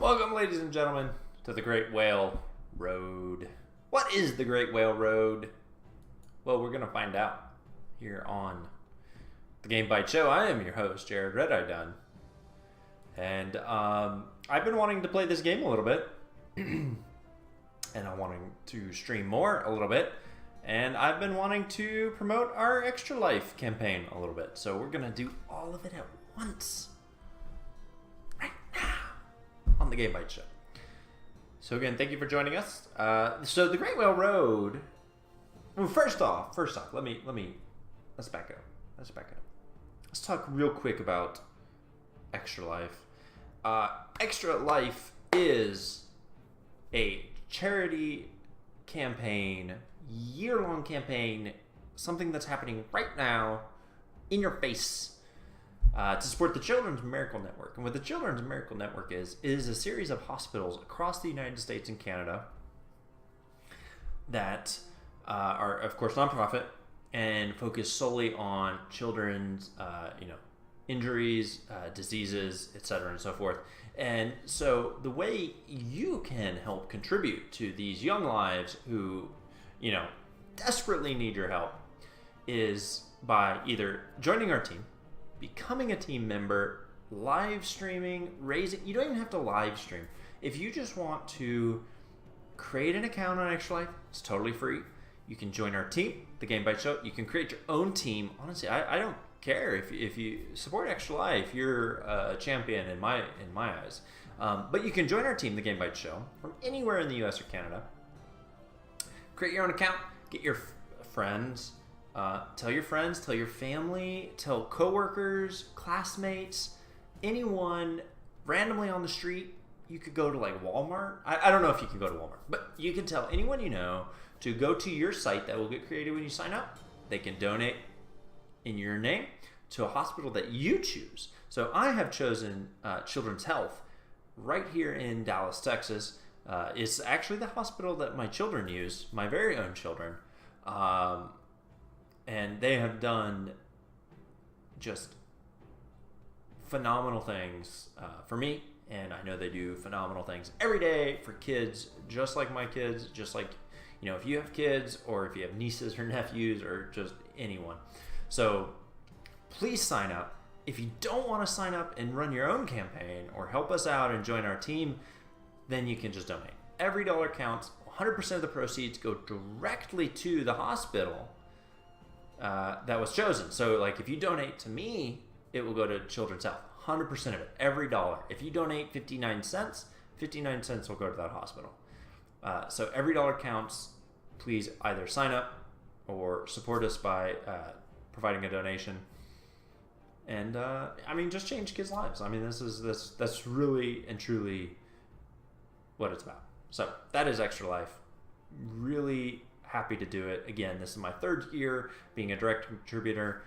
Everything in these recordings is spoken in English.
Welcome, ladies and gentlemen, to the Great Whale Road. What is the Great Whale Road? Well, we're going to find out here on the Game Bite Show. I am your host, Jared Red Eye Dunn. And I've been wanting to play this game a little bit. And I'm wanting to stream more a little bit. And I've been wanting to promote our Extra Life campaign a little bit. So we're going to do all of it at once. Right now. On the Game Bite Show. So again, thank you for joining us. So the Great Whale Road. Well, first off, let's back up. Let's talk real quick about Extra Life. Extra Life is a charity campaign, year-long campaign, something that's happening right now in your face. To support the Children's Miracle Network. And what the Children's Miracle Network is a series of hospitals across the United States and Canada that are, of course, nonprofit and focus solely on children's, injuries, diseases, etc., and so forth. And so the way you can help contribute to these young lives who, desperately need your help is by either joining our team, becoming a team member, live streaming, raising. You don't even have to live stream. If you just want to create an account on Extra Life, it's totally free. You can join our team, the Game Bite Show. You can create your own team. Honestly, I don't care if you support Extra Life. You're a champion in my eyes. But you can join our team, the Game Bite Show, from anywhere in the U.S. or Canada. Create your own account. Get your friends. Tell your friends, tell your family, tell coworkers, classmates, anyone randomly on the street. You could go to like Walmart. I don't know if you can go to Walmart, but you can tell anyone you know to go to your site that will get created when you sign up. They can donate in your name to a hospital that you choose. So I have chosen Children's Health right here in Dallas, Texas. It's actually the hospital that my children use, my very own children. And they have done just phenomenal things for me. And I know they do phenomenal things every day for kids, just like my kids, just like, if you have kids or if you have nieces or nephews or just anyone. So please sign up. If you don't want to sign up and run your own campaign or help us out and join our team, then you can just donate. Every dollar counts. 100% of the proceeds go directly to the hospital that was chosen. So like if you donate to me, it will go to Children's Health. 100% of it, every dollar. If you donate 59 cents, 59 cents will go to that hospital. So every dollar counts. Please either sign up or support us by providing a donation. And just change kids' lives. That's really and truly what it's about. So that is Extra Life. Really happy to do it. Again, this is my third year being a direct contributor,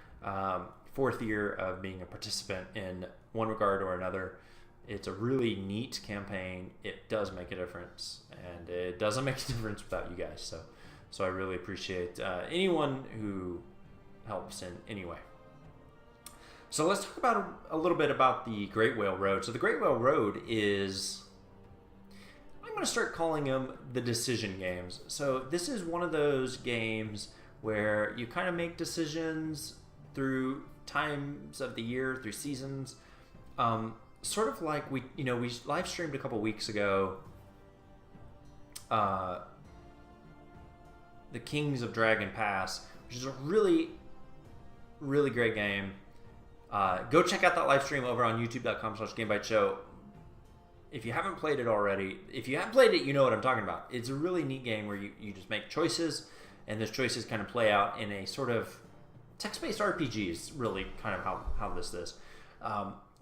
fourth year of being a participant in one regard or another. It's a really neat campaign. It does make a difference, and it doesn't make a difference without you guys. So I really appreciate anyone who helps in any way. So let's talk about a little bit about the Great Whale Road. So the Great Whale Road is, I'm going to start calling them the decision games. So this is one of those games where you kind of make decisions through times of the year, through seasons. Sort of like we live streamed a couple weeks ago the Kings of Dragon Pass, which is a really, really great game. Go check out that live stream over on youtube.com/GameBiteShow. If you haven't played it already, if you have played it, you know what I'm talking about. It's a really neat game where you just make choices, and those choices kind of play out in a sort of text-based RPG is really kind of how this is.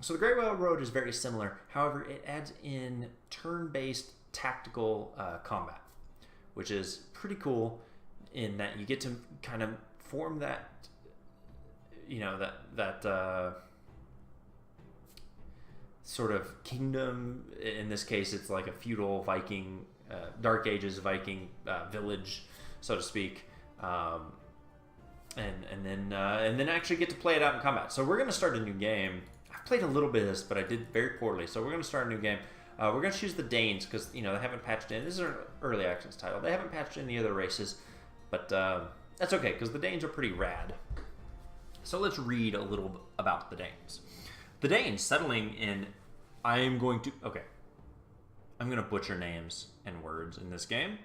So the Great Whale Road is very similar. However, it adds in turn-based tactical combat, which is pretty cool in that you get to kind of form that, sort of kingdom. In this case, it's like a feudal Viking, Dark Ages Viking village, so to speak, and then actually get to play it out in combat. So we're going to start a new game. I've played a little bit of this, but I did very poorly. So we're going to start a new game. We're going to choose the Danes because, they haven't patched in. This is an early access title. They haven't patched in the other races, but that's okay because the Danes are pretty rad. So let's read a little bit about the Danes. The Danes settling in... I'm going to butcher names and words in this game.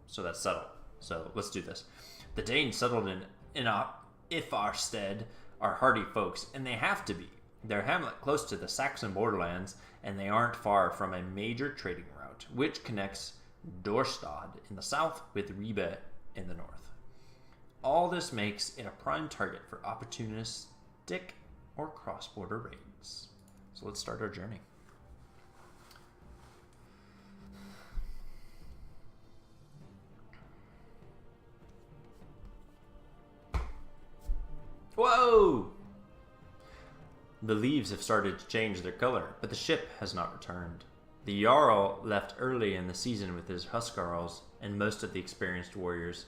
So that's subtle. So let's do this. The Danes settled in Ifarstead are hardy folks, and they have to be. They're hamlet close to the Saxon borderlands, and they aren't far from a major trading route, which connects Dorstad in the south with Ribe in the north. All this makes it a prime target for opportunistic or cross-border raids. So let's start our journey. Whoa! The leaves have started to change their color, but the ship has not returned. The Jarl left early in the season with his Huskarls and most of the experienced warriors.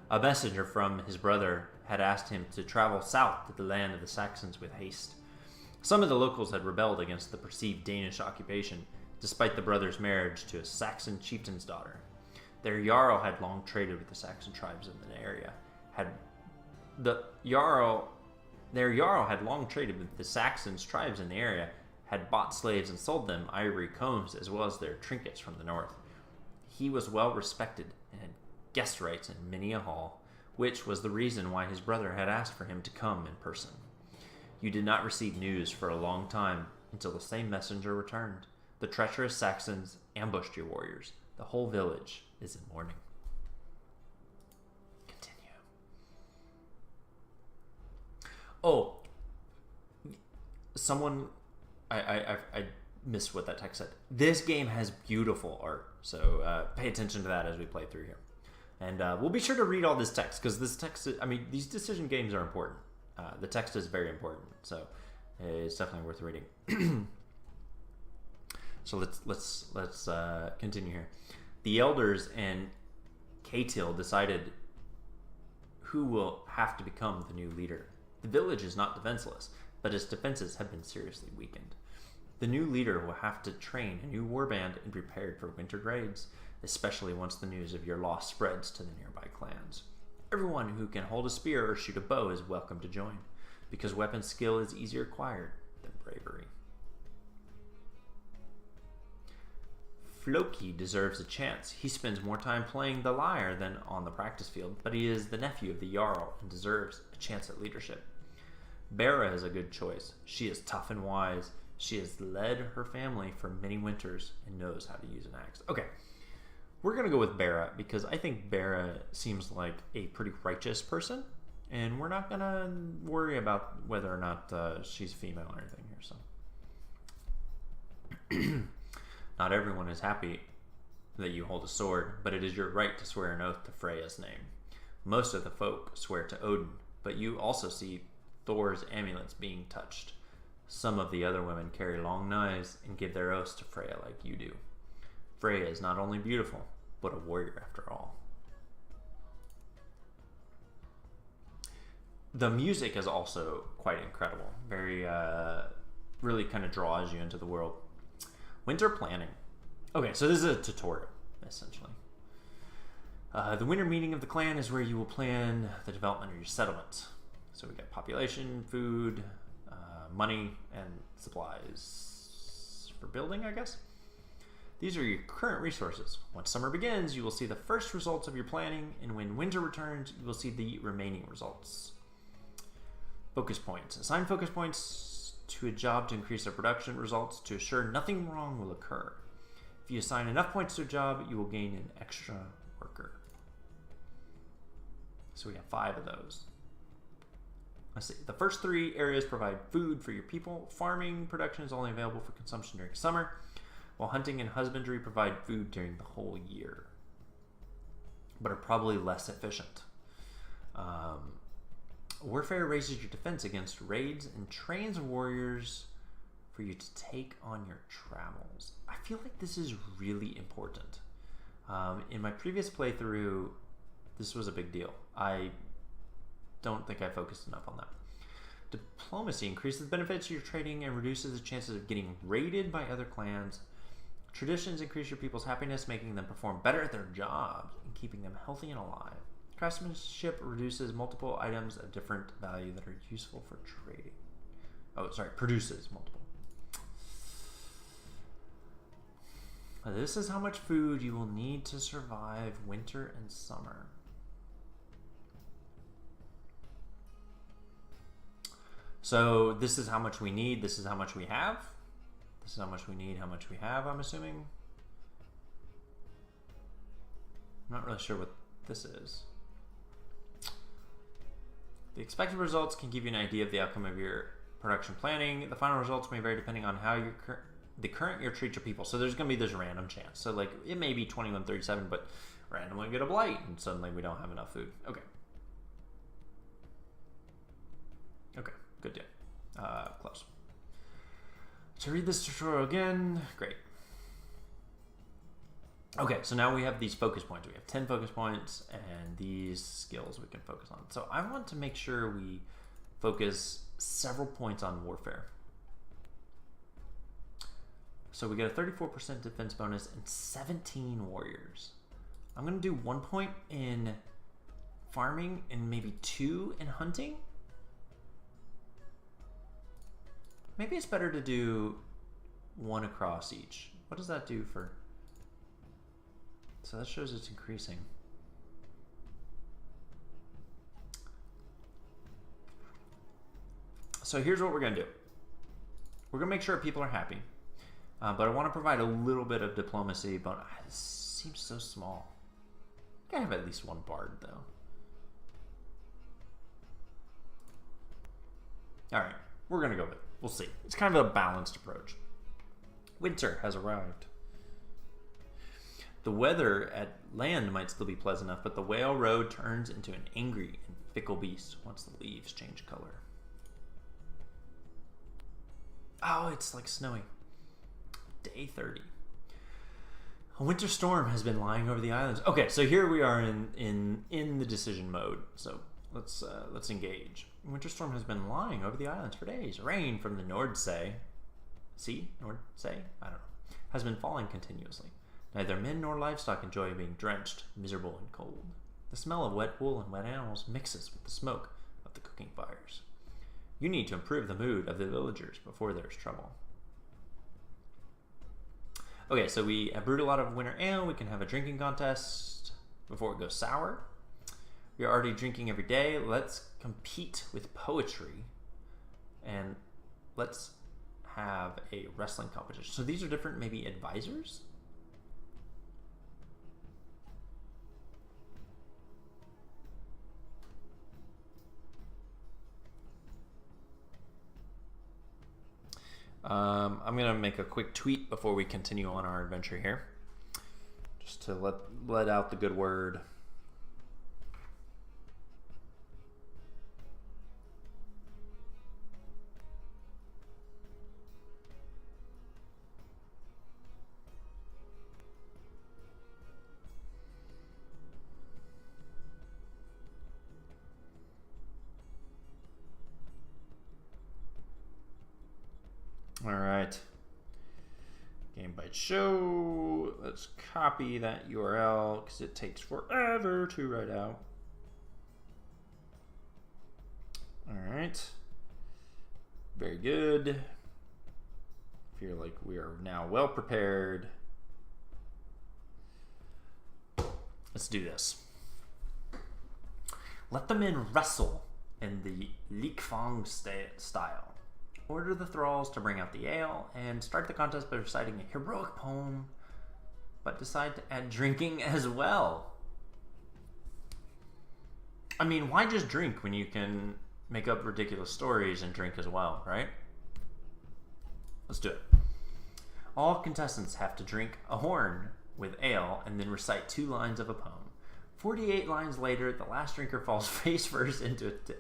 A messenger from his brother had asked him to travel south to the land of the Saxons with haste. Some of the locals had rebelled against the perceived Danish occupation, despite the brother's marriage to a Saxon chieftain's daughter. Their Jarl had long traded with the Saxon tribes in the area. Their Jarl had long traded with the Saxons tribes in the area, had bought slaves and sold them ivory combs as well as their trinkets from the north. He was well respected and had guest rights in many a hall, which was the reason why his brother had asked for him to come in person. You did not receive news for a long time until the same messenger returned. The treacherous Saxons ambushed your warriors. The whole village is in mourning. Continue. Oh, someone... I missed what that text said. This game has beautiful art, so pay attention to that as we play through here. And we'll be sure to read all this text, because this text, these decision games are important. The text is very important, so it's definitely worth reading. So let's continue here. The elders and Catil decided who will have to become the new leader. The village is not defenseless, but its defenses have been seriously weakened. The new leader will have to train a new warband and be prepared for winter raids, especially once the news of your loss spreads to the nearby clans. Everyone who can hold a spear or shoot a bow is welcome to join, because weapon skill is easier acquired than bravery. Floki deserves a chance. He spends more time playing the lyre than on the practice field, but he is the nephew of the Jarl and deserves a chance at leadership. Bera is a good choice. She is tough and wise. She has led her family for many winters and knows how to use an axe. Okay, we're going to go with Bera because I think Bera seems like a pretty righteous person, and we're not going to worry about whether or not she's female or anything here. So, not everyone is happy that you hold a sword, but it is your right to swear an oath to Freya's name. Most of the folk swear to Odin, but you also see Thor's amulets being touched. Some of the other women carry long knives and give their oaths to Freya like you do. Freya is not only beautiful, but a warrior after all. The music is also quite incredible. Very, really kind of draws you into the world. Winter planning. Okay, so this is a tutorial, essentially. The winter meeting of the clan is where you will plan the development of your settlement. So we got population, food, money, and supplies for building, I guess. These are your current resources. Once summer begins, you will see the first results of your planning, and when winter returns, you will see the remaining results. Focus points. Assign focus points to a job to increase their production results to assure nothing wrong will occur. If you assign enough points to a job, you will gain an extra worker. So we have 5 of those. Let's see. The first 3 areas provide food for your people. Farming production is only available for consumption during summer, while hunting and husbandry provide food during the whole year, but are probably less efficient. Warfare raises your defense against raids and trains warriors for you to take on your travels. I feel like this is really important. In my previous playthrough, this was a big deal. I don't think I focused enough on that. Diplomacy increases the benefits of your trading and reduces the chances of getting raided by other clans. Traditions increase your people's happiness, making them perform better at their jobs and keeping them healthy and alive. Craftsmanship reduces multiple items of different value that are useful for trading. Produces multiple. This is how much food you will need to survive winter and summer. So this is how much we need, this is how much we have. This is how much we need, how much we have, I'm assuming. I'm not really sure what this is. The expected results can give you an idea of the outcome of your production planning. The final results may vary depending on how the current year treats your people. So there's going to be this random chance. So like it may be 2137, but randomly get a blight and suddenly we don't have enough food. Okay. Okay, good deal. Close. To read this tutorial again, great. Okay, so now we have these focus points. We have 10 focus points and these skills we can focus on. So I want to make sure we focus several points on warfare. So we get a 34% defense bonus and 17 warriors. I'm going to do 1 point in farming and maybe 2 in hunting. Maybe it's better to do 1 across each. What does that do for... So that shows it's increasing. So here's what we're going to do. We're going to make sure people are happy. But I want to provide a little bit of diplomacy, but it seems so small. I have at least 1 bard, though. All right, we're going to go with it. We'll see. It's kind of a balanced approach. Winter has arrived. The weather at land might still be pleasant enough, but the whale road turns into an angry and fickle beast once the leaves change color. Oh, it's like snowing. Day 30. A winter storm has been lying over the islands. Okay, so here we are in the decision mode. So let's engage. A winter storm has been lying over the islands for days. Rain from the Nordsee, Nordsee, I don't know, has been falling continuously. Neither men nor livestock enjoy being drenched, miserable, and cold. The smell of wet wool and wet animals mixes with the smoke of the cooking fires. You need to improve the mood of the villagers before there's trouble. Okay, so we have brewed a lot of winter ale. We can have a drinking contest before it goes sour. We're already drinking every day. Let's compete with poetry. And let's have a wrestling competition. So these are different, maybe advisors? I'm going to make a quick tweet before we continue on our adventure here. Just to let out the good word. All right. Game byte show. Let's copy that URL because it takes forever to write out. All right. Very good. Feel like we are now well prepared. Let's do this. Let the men wrestle in the Likfang style. Order the thralls to bring out the ale and start the contest by reciting a heroic poem, but decide to add drinking as well. I mean, why just drink when you can make up ridiculous stories and drink as well, right? Let's do it. All contestants have to drink a horn with ale and then recite 2 lines of a poem. 48 lines later, the last drinker falls face first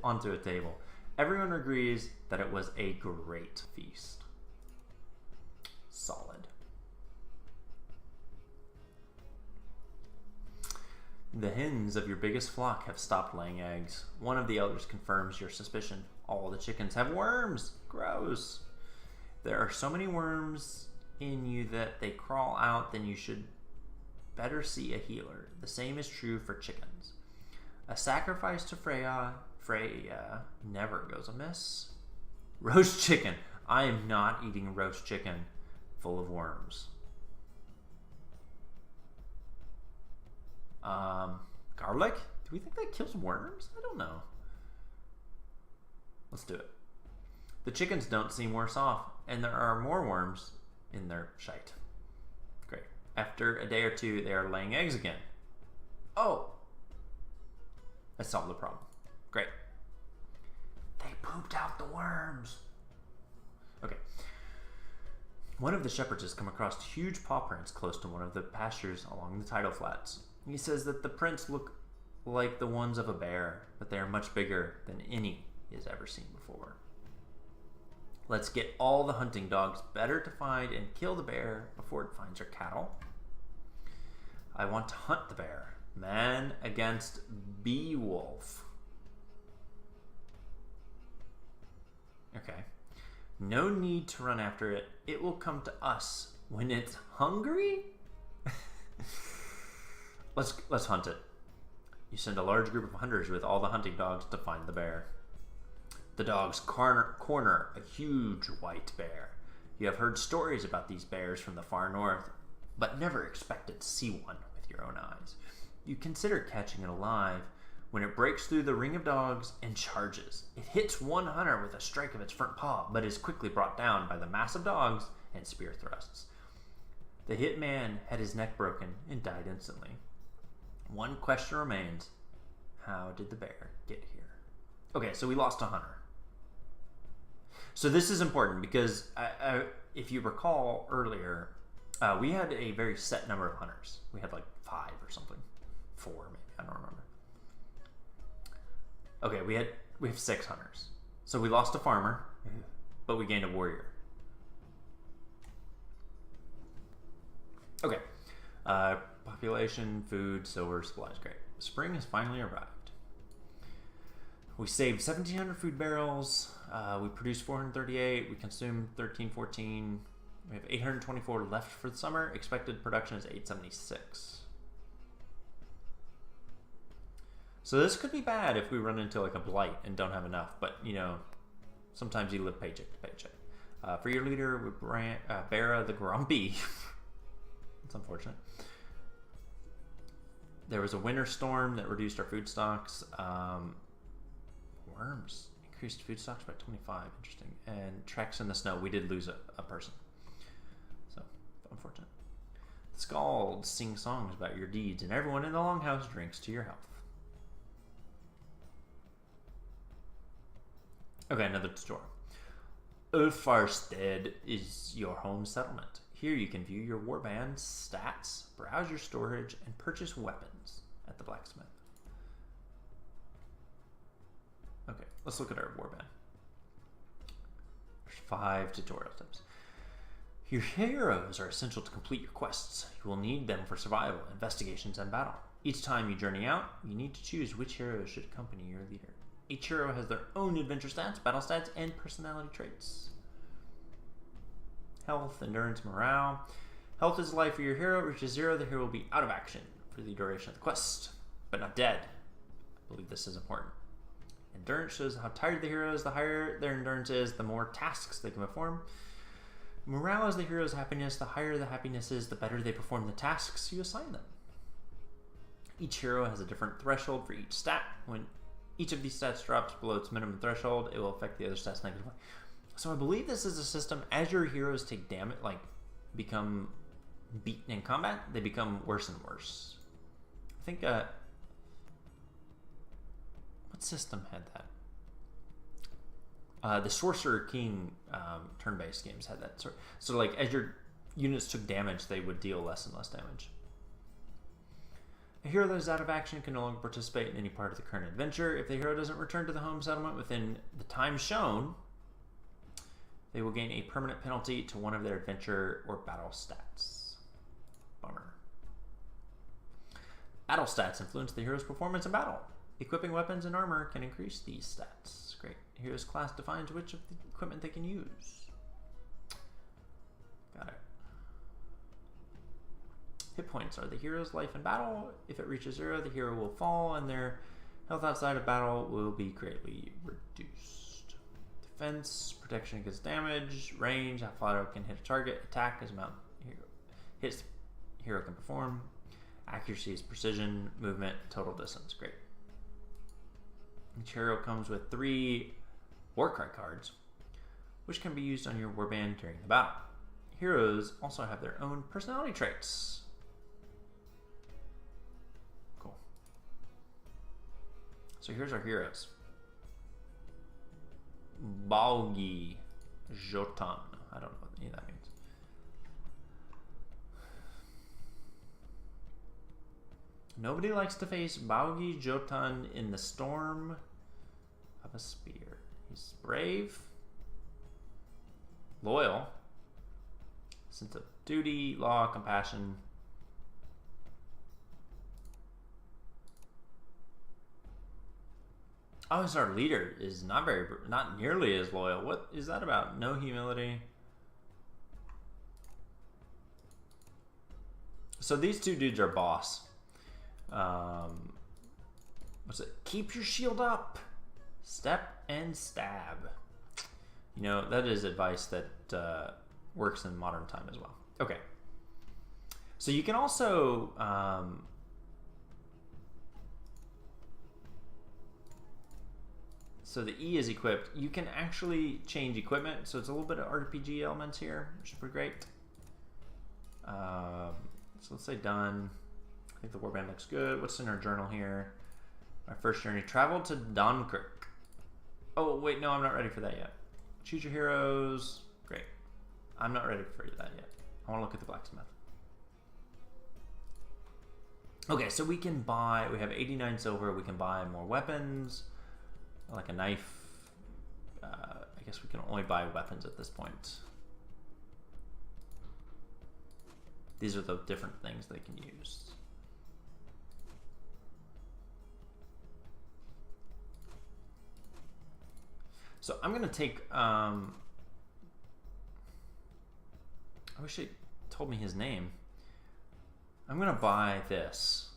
onto a table. Everyone agrees that it was a great feast. Solid. The hens of your biggest flock have stopped laying eggs. One of the elders confirms your suspicion. All the chickens have worms. Gross. There are so many worms in you that they crawl out, then you should better see a healer. The same is true for chickens. A sacrifice to Freya never goes amiss. Roast chicken. I am not eating roast chicken full of worms. Garlic? Do we think that kills worms? I don't know. Let's do it. The chickens don't seem worse off, and there are more worms in their shite. Great. After a day or two, they are laying eggs again. Oh! I solved the problem. Great. They pooped out the worms. Okay. One of the shepherds has come across huge paw prints close to one of the pastures along the tidal flats. He says that the prints look like the ones of a bear, but they are much bigger than any he has ever seen before. Let's get all the hunting dogs better to find and kill the bear before it finds our cattle. I want to hunt the bear. Man against bee-wolf. Okay. No need to run after it. It will come to us when it's hungry. Let's hunt it. You send a large group of hunters with all the hunting dogs to find the bear. The dogs corner a huge white bear. You have heard stories about these bears from the far north, but never expected to see one with your own eyes. You consider catching it alive when it breaks through the ring of dogs and charges. It hits one hunter with a strike of its front paw, but is quickly brought down by the mass of dogs and spear thrusts. The hit man had his neck broken and died instantly. One question remains. How did the bear get here? Okay, so we lost a hunter. So this is important because if you recall earlier, we had a very set number of hunters. We had like 5 or something. 4 maybe, I don't remember. Okay, we have 6 hunters. So we lost a farmer, but we gained a warrior. Okay. Population, food, silver, supplies, great. Spring has finally arrived. We saved 1,700 food barrels. We produced 438. We consumed 1314. We have 824 left for the summer. Expected production is 876. So this could be bad if we run into like a blight and don't have enough. But, you know, sometimes you live paycheck to paycheck. For your leader, Bera the Grumpy. It's unfortunate. There was a winter storm that reduced our food stocks. Worms increased food stocks by 25. Interesting. And tracks in the snow. We did lose a person. So, unfortunate. The Scalds sing songs about your deeds, and everyone in the Longhouse drinks to your health. Okay, another tutorial. Ulfarstead is your home settlement. Here you can view your warband stats, browse your storage, and purchase weapons at the blacksmith. Okay, let's look at our warband. There's 5 tutorial tips. Your heroes are essential to complete your quests. You will need them for survival, investigations, and battle. Each time you journey out, you need to choose which hero should accompany your leader. Each hero has their own adventure stats, battle stats, and personality traits. Health, endurance, morale. Health is life for your hero. Reaches 0, the hero will be out of action for the duration of the quest, but not dead. I believe this is important. Endurance shows how tired the hero is. The higher their endurance is, the more tasks they can perform. Morale is the hero's happiness. The higher the happiness is, the better they perform the tasks you assign them. Each hero has a different threshold for each stat. When each of these stats drops below its minimum threshold, it will affect the other stats negatively. So I believe this is a system, as your heroes take damage, like become beaten in combat, they become worse and worse. I think, what system had that? The Sorcerer King turn-based games had that. So like, as your units took damage, they would deal less and less damage. A hero that is out of action can no longer participate in any part of the current adventure. If the hero doesn't return to the home settlement within the time shown, they will gain a permanent penalty to one of their adventure or battle stats. Bummer. Battle stats influence the hero's performance in battle. Equipping weapons and armor can increase these stats. Great. Hero's class defines which of the equipment they can use. Got it. Hit points are the hero's life in battle. If it reaches 0, the hero will fall, and their health outside of battle will be greatly reduced. Defense, protection against damage, range, how far it can hit a target, attack is amount hits hero can perform, accuracy is precision, movement, total distance. Great. Each hero comes with 3 Warcry cards, which can be used on your warband during the battle. Heroes also have their own personality traits. Cool. So here's our heroes. Balgi Jotan. I don't know what any of that means. Nobody likes to face Balgi Jotan in the storm of a spear. He's brave, loyal, sense of duty, law, compassion. Oh, so our leader is not nearly as loyal. What is that about? No humility. So these two dudes are boss. What's it? Keep your shield up. Step and stab. You know, that is advice that works in modern time as well. Okay. So you can also so the E is equipped. You can actually change equipment. So it's a little bit of RPG elements here, which is pretty great. So let's say done. I think the warband looks good. What's in our journal here? My first journey. Traveled to Dunkirk. Oh, wait, no, I'm not ready for that yet. Choose your heroes. Great. I'm not ready for that yet. I want to look at the blacksmith. Okay, so we can buy, we have 89 silver. We can buy more weapons, like a knife. I guess we can only buy weapons at this point. These are the different things they can use. So I'm going to take, I wish it told me his name. I'm going to buy this.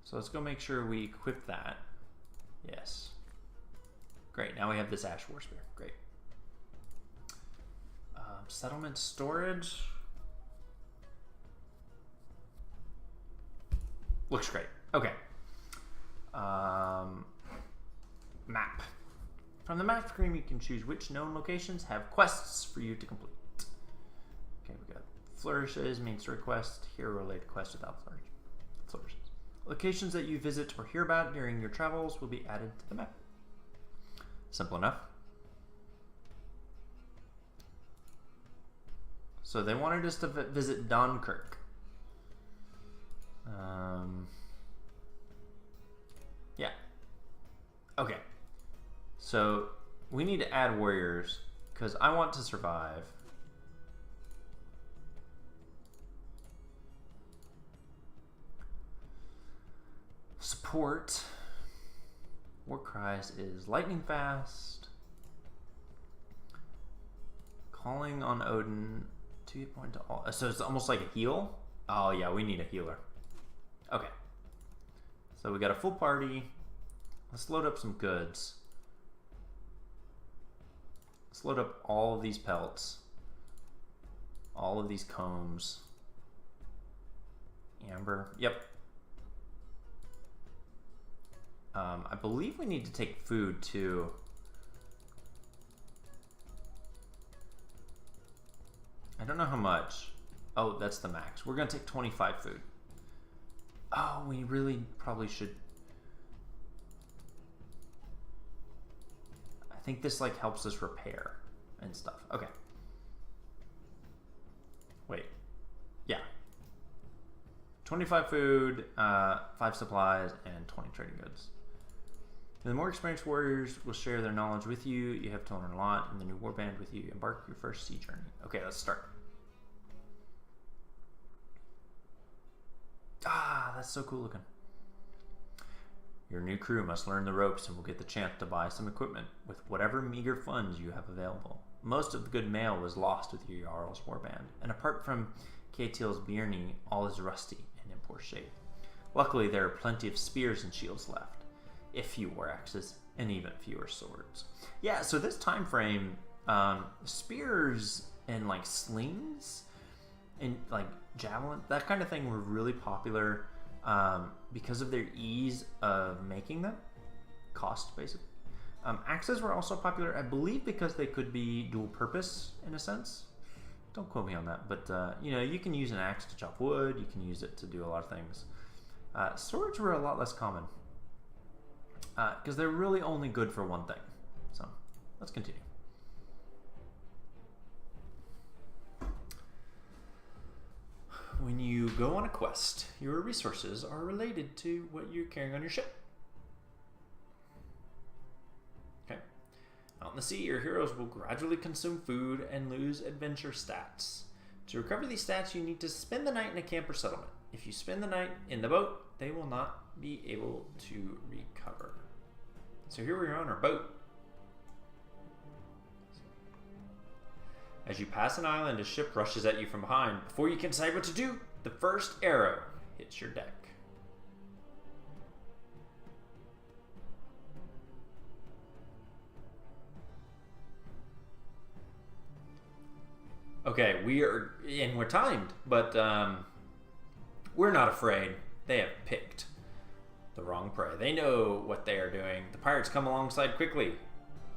So let's go make sure we equip that. Yes. Great. Now we have this Ash War Spear. Great. Settlement storage. Looks great. Okay. Map. From the map screen, you can choose which known locations have quests for you to complete. Okay, we got flourishes, main story quest, hero-related quest without flourishes. Locations that you visit or hear about during your travels will be added to the map. Simple enough. So they wanted us to visit Dunkirk. Yeah. Okay. So we need to add warriors because I want to survive. Support. War cries is lightning fast. Calling on Odin. 2 point to all. So it's almost like a heal. Oh yeah, we need a healer. Okay. So we got a full party. Let's load up some goods. Let's load up all of these pelts. All of these combs. Amber. Yep. I believe we need to take food too. I don't know how much. Oh, that's the max. We're gonna take 25 food. Oh, we really probably should. I think this like helps us repair and stuff. Okay. Wait. Yeah. 25 food, 5 supplies, and 20 trading goods. And the more experienced warriors will share their knowledge with you. You have to learn a lot, and the new warband with you. Embark your first sea journey. Okay, let's start. Ah, that's so cool looking. Your new crew must learn the ropes and will get the chance to buy some equipment with whatever meager funds you have available. Most of the good mail was lost with your Jarl's warband, and apart from Ketil's Byrni, all is rusty and in poor shape. Luckily, there are plenty of spears and shields left, if few war axes, and even fewer swords. Yeah, so this time frame, spears and like slings and like javelin, that kind of thing were really popular because of their ease of making them, cost basically. Axes were also popular, I believe, because they could be dual purpose in a sense. Don't quote me on that, but you know, you can use an axe to chop wood, you can use it to do a lot of things. Swords were a lot less common because they're really only good for one thing. So let's continue. When you go on a quest, your resources are related to what you're carrying on your ship. Okay. Out in the sea, your heroes will gradually consume food and lose adventure stats. To recover these stats, you need to spend the night in a camp or settlement. If you spend the night in the boat, they will not be able to recover. So here we are on our boat. As you pass an island, a ship rushes at you from behind. Before you can decide what to do, the first arrow hits your deck. Okay, we're timed, but we're not afraid. They have picked the wrong prey. They know what they are doing. The pirates come alongside quickly,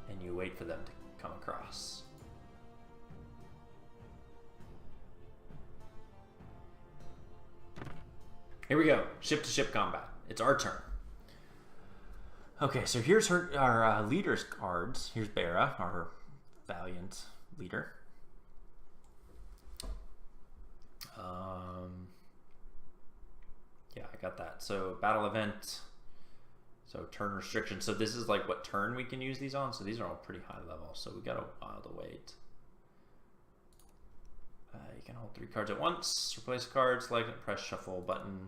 and you wait for them to come across. Here we go. Ship-to-ship combat. It's our turn. Okay, so here's our leader's cards. Here's Bera, our valiant leader. Yeah, I got that. So battle event. So turn restriction. So this is like what turn we can use these on. So these are all pretty high level. So we got a while to wait. You can hold 3 cards at once. Replace cards, select it, press shuffle button.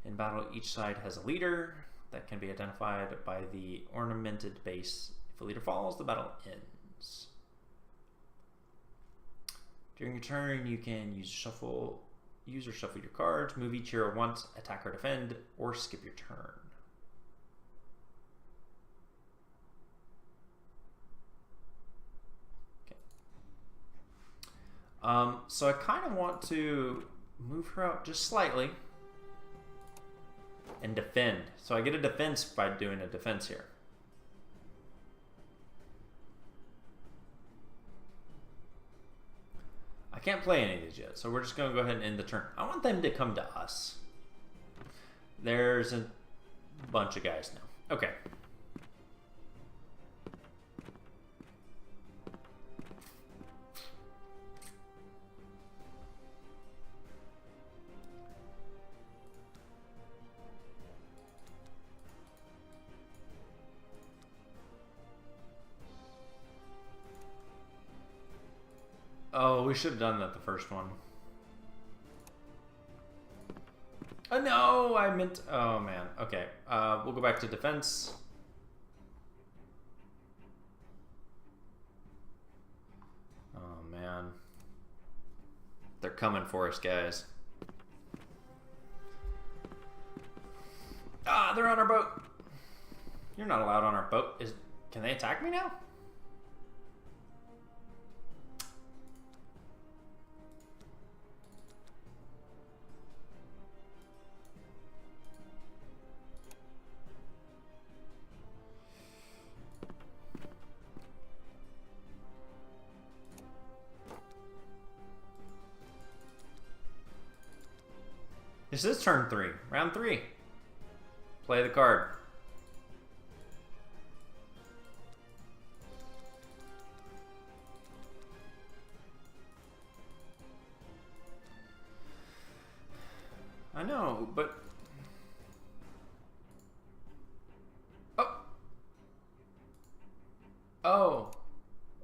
In battle, each side has a leader that can be identified by the ornamented base. If a leader falls, the battle ends. During your turn, you can use or shuffle your cards, move each hero once, attack or defend, or skip your turn. Okay. So I kind of want to move her out just slightly and defend. So I get a defense by doing a defense here. I can't play any of these yet, so we're just going to go ahead and end the turn. I want them to come to us. There's a bunch of guys now. Okay. Oh, we should have done that the first one. Oh, no, I meant... Oh, man. Okay, we'll go back to defense. Oh, man. They're coming for us, guys. Ah, they're on our boat. You're not allowed on our boat. Can they attack me now? This is turn 3. Round 3. Play the card. I know, but... Oh! Oh!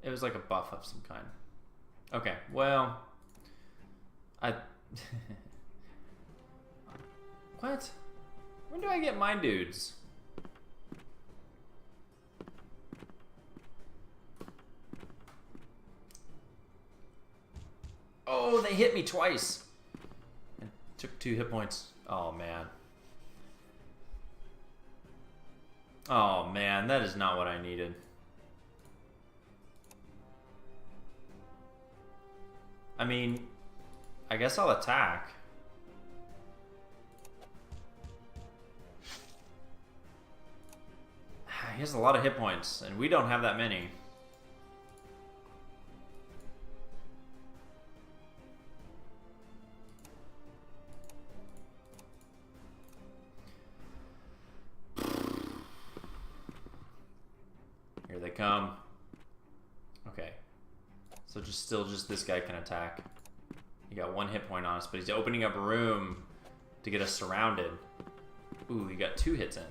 It was like a buff of some kind. Okay, well... What? When do I get my dudes? Oh, they hit me twice. And took 2 hit points. Oh, man. Oh, man, that is not what I needed. I mean, I guess I'll attack. He has a lot of hit points, and we don't have that many. Here they come. Okay. So just this guy can attack. He got 1 hit point on us, but he's opening up room to get us surrounded. Ooh, he got 2 hits in.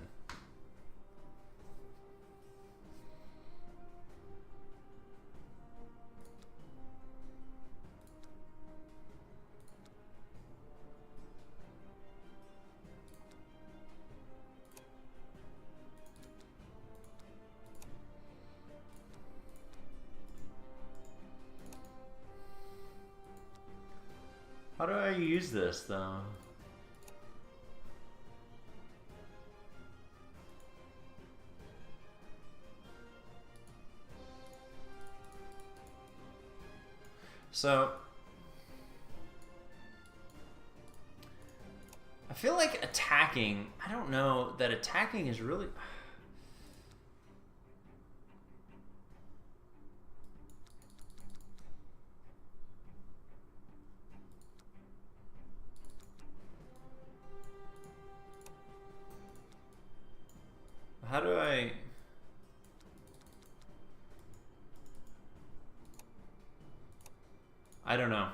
How do I use this, though? So, I feel like attacking, I don't know that attacking is really... How do I... I don't know.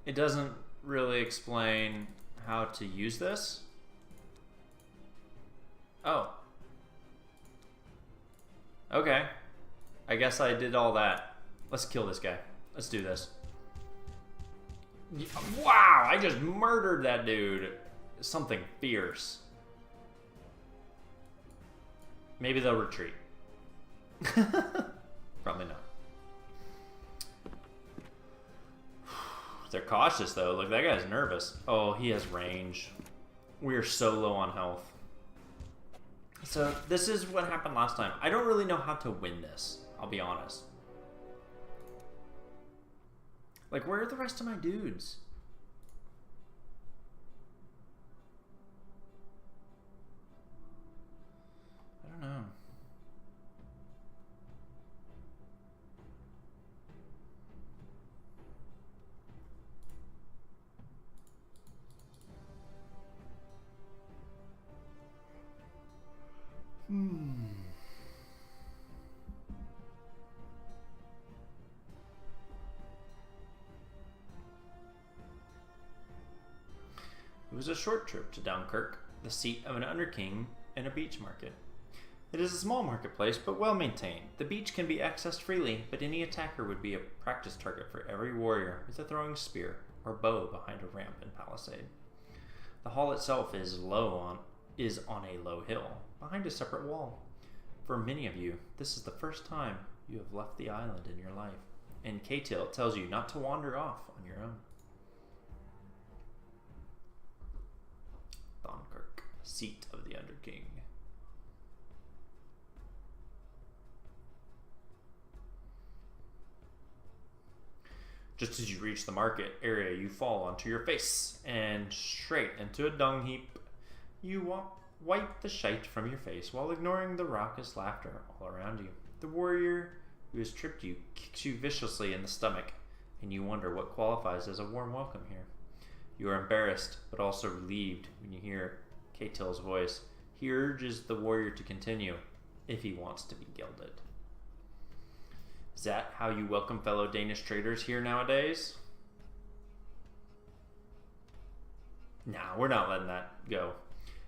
It doesn't really explain how to use this. Oh. Okay. I guess I did all that. Let's kill this guy. Let's do this. Wow, I just murdered that dude. Something fierce. Maybe they'll retreat. Probably not. They're cautious, though. Look, that guy's nervous. Oh, he has range. We are so low on health. So, this is what happened last time. I don't really know how to win this. I'll be honest. Like, where are the rest of my dudes? I don't know. It was a short trip to Dunkirk, the seat of an underking and a beach market. It is a small marketplace, but well maintained. The beach can be accessed freely, but any attacker would be a practice target for every warrior with a throwing spear or bow behind a ramp and palisade. The hall itself is on a low hill, behind a separate wall. For many of you, this is the first time you have left the island in your life, and K-Tail tells you not to wander off on your own. Dunkirk, seat of the Underking. Just as you reach the market area, you fall onto your face and straight into a dung heap. You wipe the shite from your face while ignoring the raucous laughter all around you. The warrior who has tripped you kicks you viciously in the stomach, and you wonder what qualifies as a warm welcome here. You are embarrassed, but also relieved when you hear K-Tail's voice. He urges the warrior to continue, if he wants to be gilded. Is that how you welcome fellow Danish traders here nowadays? Nah, we're not letting that go.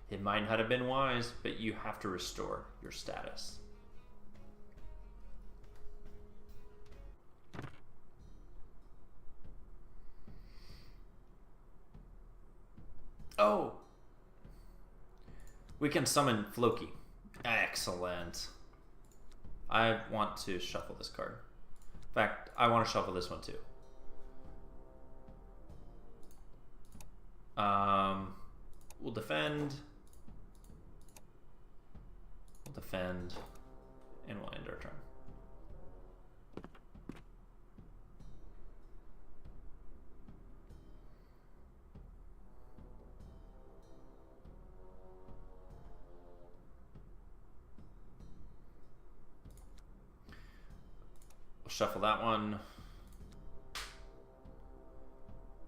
It might not have been wise, but you have to restore your status. Oh! We can summon Floki. Excellent. I want to shuffle this card. In fact, I want to shuffle this one too. We'll defend. We'll defend. And we'll end our turn. We'll shuffle that one.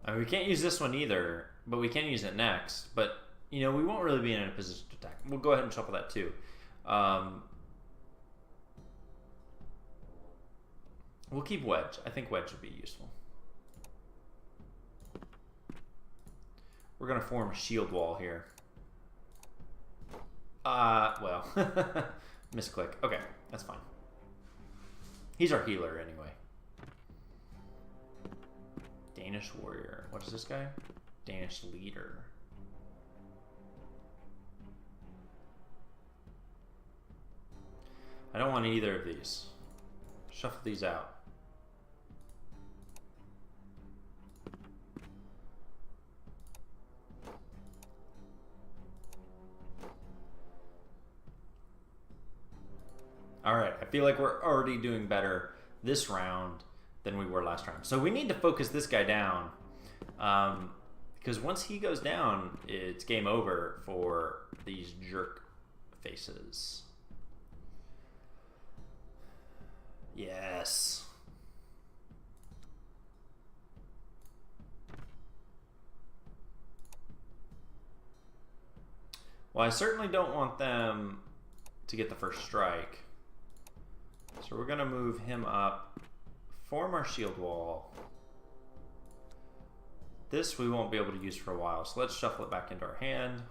I mean, we can't use this one either, but we can use it next. But, you know, we won't really be in a position to attack. We'll go ahead and shuffle that too. We'll keep Wedge. I think Wedge would be useful. We're going to form a shield wall here. Well, misclick. Okay, that's fine. He's our healer anyway. Danish warrior. What is this guy? Danish leader. I don't want either of these. Shuffle these out. All right, I feel like we're already doing better this round than we were last round. So we need to focus this guy down, because once he goes down, it's game over for these jerk faces. Yes. Well, I certainly don't want them to get the first strike. So we're going to move him up, form our shield wall. This we won't be able to use for a while, so let's shuffle it back into our hand.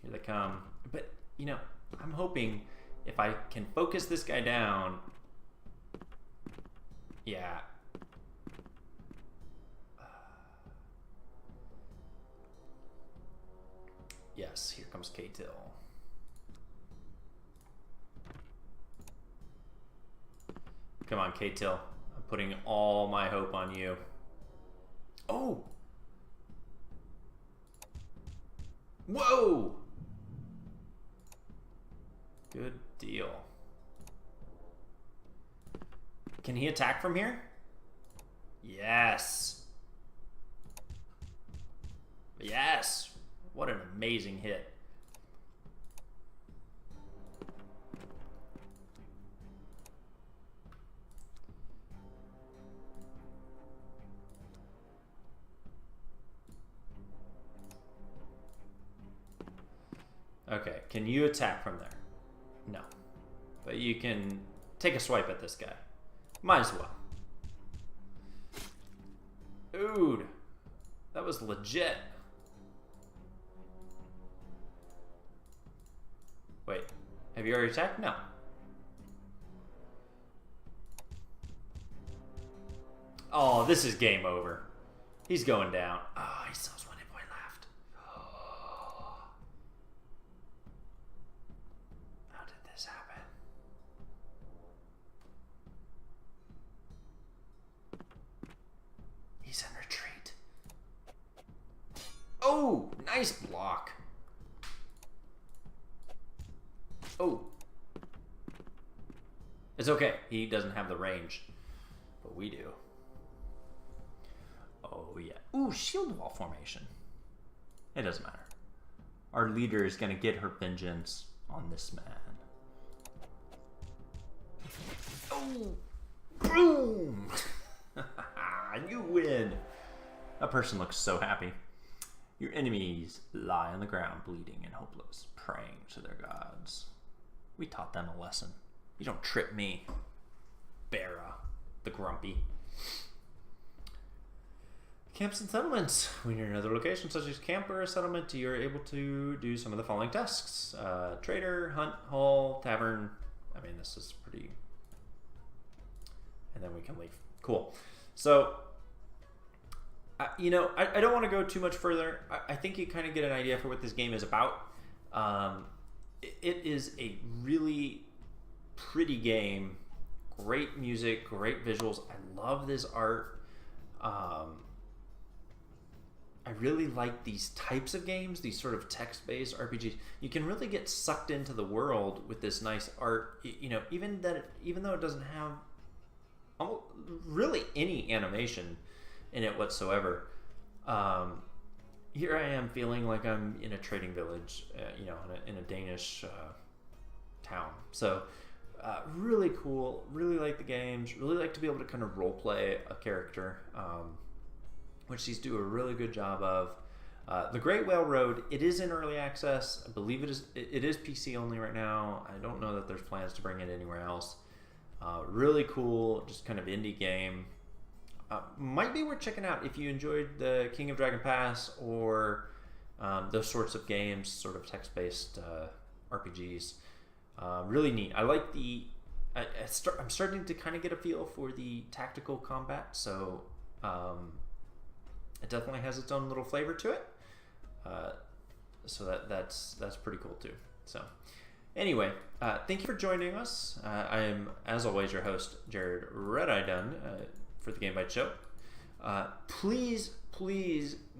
Here they come. But, you know, I'm hoping if I can focus this guy down, yeah. Yes, here comes K-Till. Come on, K-Till. I'm putting all my hope on you. Oh! Whoa! Good deal. Can he attack from here? Yes. Yes. What an amazing hit. Okay, can you attack from there? No. But you can take a swipe at this guy. Might as well. Dude, that was legit. Wait, have you already attacked? No. Oh, this is game over. He's going down. Oh, he still has one hit point left. Oh. How did this happen? He's in retreat. Oh, nice block. Oh. It's okay. He doesn't have the range, but we do. Oh, yeah. Ooh, shield wall formation. It doesn't matter. Our leader is going to get her vengeance on this man. Oh, boom! You win. That person looks so happy. Your enemies lie on the ground, bleeding and hopeless, praying to their gods. We taught them a lesson. You don't trip me, Bera, the grumpy. Camps and settlements. When you're in another location, such as camp or a settlement, you're able to do some of the following tasks. Trader, hunt, hall, tavern. I mean, this is pretty... And then we can leave. Cool. So, I don't want to go too much further. I think you kind of get an idea for what this game is about. It is a really pretty game. Great music, great visuals. I love this art. I really like these types of games, these sort of text-based RPGs. You can really get sucked into the world with this nice art. Even though it doesn't have really any animation in it whatsoever. Here I am feeling like I'm in a trading village, in a Danish town. So really cool. Really like the games. Really like to be able to kind of role play a character. Which these do a really good job of. The Great Whale Road, it is in early access. I believe it is PC only right now. I don't know that there's plans to bring it anywhere else. Really cool, just kind of indie game. Might be worth checking out if you enjoyed the King of Dragon Pass or those sorts of games, sort of text-based RPGs. Really neat. I like I'm starting to kind of get a feel for the tactical combat, so it definitely has its own little flavor to it. So that's pretty cool too. So anyway, thank you for joining us. I am, as always, your host, Jared Red-Eye Dunn, for the Game Byte Show. Please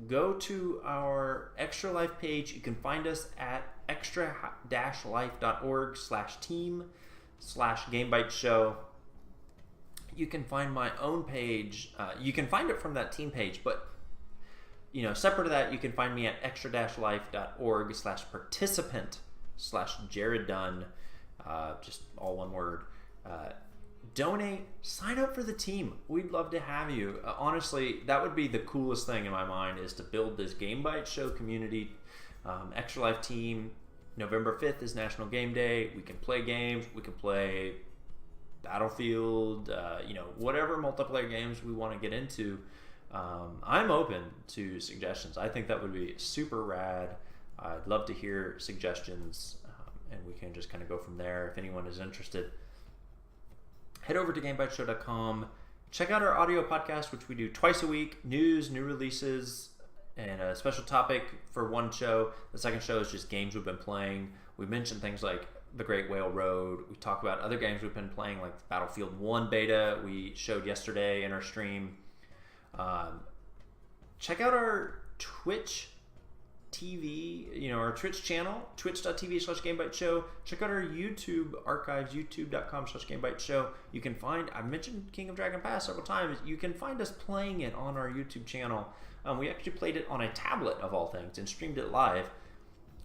go to our Extra Life page. You can find us at extra-life.org/team/GameByte Show. You can find my own page. You can find it from that team page, but separate to that, you can find me at extra-life.org/participant/Jared Dunn. Just all one word. Donate, sign up for the team. We'd love to have you. Honestly, that would be the coolest thing in my mind, is to build this Game Byte Show community. Extra Life team, November 5th is National Game Day. We can play games. We can play Battlefield, whatever multiplayer games we want to get into. I'm open to suggestions. I think that would be super rad. I'd love to hear suggestions, and we can just kind of go from there if anyone is interested. Head over to GameByteShow.com. Check out our audio podcast, which we do twice a week. News, new releases, and a special topic for one show. The second show is just games we've been playing. We mention things like The Great Whale Road. We talk about other games we've been playing, like Battlefield 1 beta we showed yesterday in our stream. Check out our Twitch TV, our Twitch channel, twitch.tv/GameByteShow. Check out our YouTube archives, youtube.com/GameByteShow. You can find, I mentioned King of Dragon Pass several times, you can find us playing it on our YouTube channel. We actually played it on a tablet of all things and streamed it live.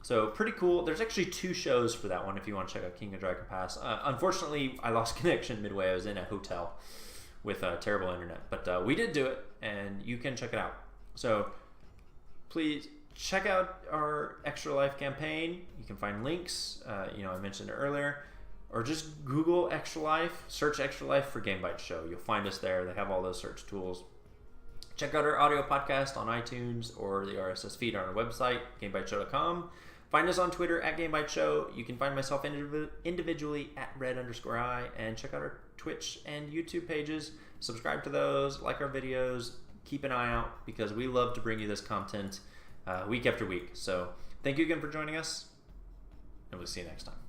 So pretty cool. There's actually 2 shows for that one if you want to check out King of Dragon Pass. Unfortunately, I lost connection midway. I was in a hotel with terrible internet. But we did do it, and you can check it out. So please check out our Extra Life campaign. You can find links, I mentioned it earlier, or just Google Extra Life, search Extra Life for Game Byte Show. You'll find us there. They have all those search tools. Check out our audio podcast on iTunes or the RSS feed on our website, GameByteShow.com. Find us on Twitter at Game Byte Show. You can find myself individually at red_I, and check out our Twitch and YouTube pages. Subscribe to those, like our videos, keep an eye out, because we love to bring you this content week after week. So thank you again for joining us, and we'll see you next time.